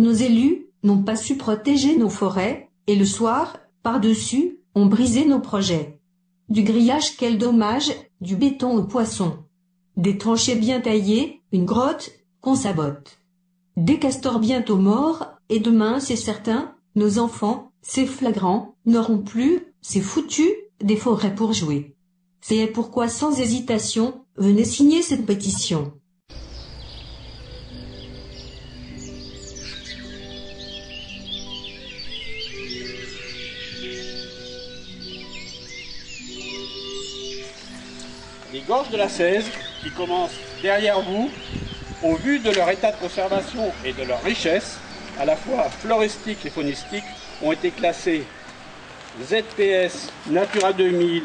Nos élus n'ont pas su protéger nos forêts, et le soir, par-dessus, ont brisé nos projets. Du grillage, quel dommage, du béton aux poissons. Des tranchées bien taillées, une grotte qu'on sabote. Des castors bientôt morts, et demain, c'est certain, nos enfants, c'est flagrant, n'auront plus, c'est foutu, des forêts pour jouer. C'est pourquoi, sans hésitation, venez signer cette pétition. Les gorges de la Cèze, qui commencent derrière vous, au vu de leur état de conservation et de leur richesse, à la fois floristique et faunistique, ont été classées ZPS, Natura 2000,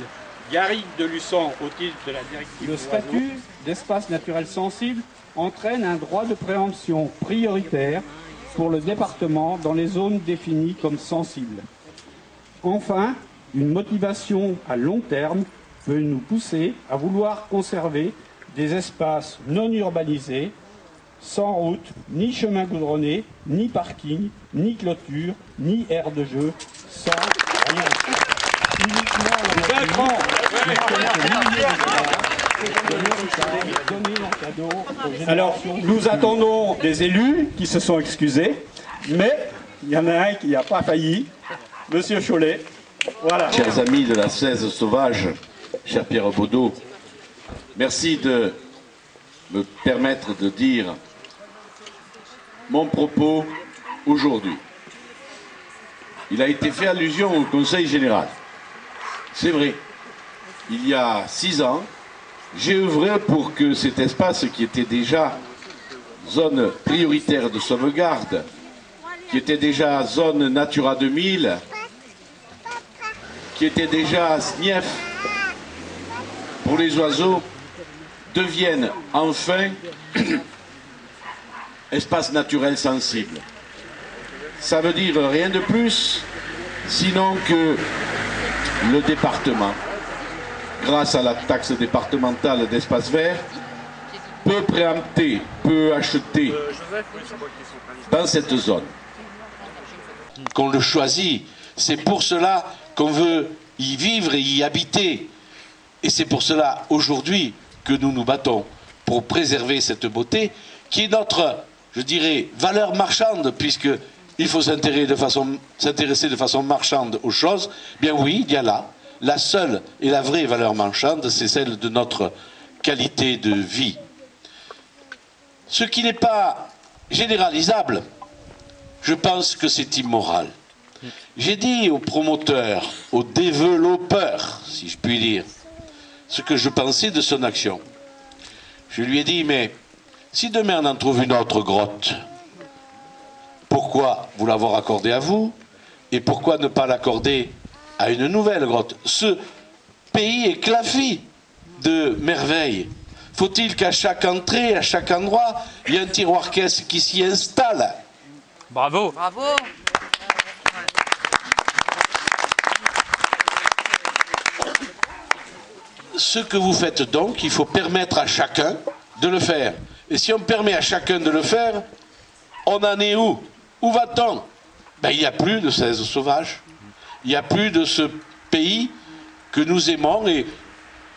Garrigue de Luçon au titre de la directive. Le statut d'espace naturel sensible entraîne un droit de préemption prioritaire pour le département dans les zones définies comme sensibles. Enfin, une motivation à long terme peut nous pousser à vouloir conserver des espaces non urbanisés, sans route, ni chemin goudronné, ni parking, ni clôture, ni aire de jeu, sans rien. Alors, nous attendons des élus qui se sont excusés, mais il y en a un qui n'a pas failli, Monsieur Cholet. Voilà. Chers amis de la Cèze sauvage, cher Pierre Baudot, merci de me permettre de dire mon propos aujourd'hui. Il a été fait allusion au Conseil général. C'est vrai, il y a 6 ans, j'ai œuvré pour que cet espace qui était déjà zone prioritaire de sauvegarde, qui était déjà zone Natura 2000, qui était déjà SNIEF pour les oiseaux, devienne enfin espace naturel sensible. Ça veut dire rien de plus, sinon que le département, grâce à la taxe départementale d'espace vert, peut préempter, peut acheter dans cette zone. Qu'on le choisit, c'est pour cela qu'on veut y vivre et y habiter. Et c'est pour cela, aujourd'hui, que nous nous battons pour préserver cette beauté, qui est notre, je dirais, valeur marchande, puisqu'il faut s'intéresser de façon marchande aux choses. Bien oui, il y a là, la seule et la vraie valeur marchande, c'est celle de notre qualité de vie. Ce qui n'est pas généralisable, je pense que c'est immoral. J'ai dit aux promoteurs, aux développeurs, si je puis dire, ce que je pensais de son action. Je lui ai dit, mais si demain on en trouve une autre grotte, pourquoi vous l'avoir accordée à vous et pourquoi ne pas l'accorder à une nouvelle grotte? Ce pays est clafoué de merveilles. Faut-il qu'à chaque entrée, à chaque endroit, il y ait un tiroir-caisse qui s'y installe? Bravo. Bravo. Ce que vous faites donc, il faut permettre à chacun de le faire. Et si on permet à chacun de le faire, on en est où? Où va-t-on? Ben, il n'y a plus de Cèze sauvage. Il n'y a plus de ce pays que nous aimons et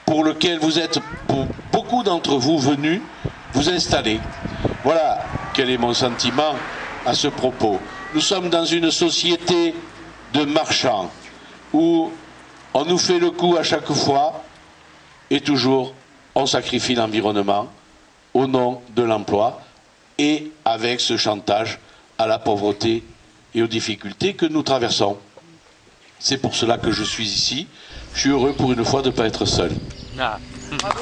pour lequel vous êtes, pour beaucoup d'entre vous, venus vous installer. Voilà quel est mon sentiment à ce propos. Nous sommes dans une société de marchands où on nous fait le coup à chaque fois et toujours on sacrifie l'environnement au nom de l'emploi et avec ce chantage à la pauvreté et aux difficultés que nous traversons. C'est pour cela que je suis ici. Je suis heureux pour une fois de ne pas être seul. Ah. Bravo.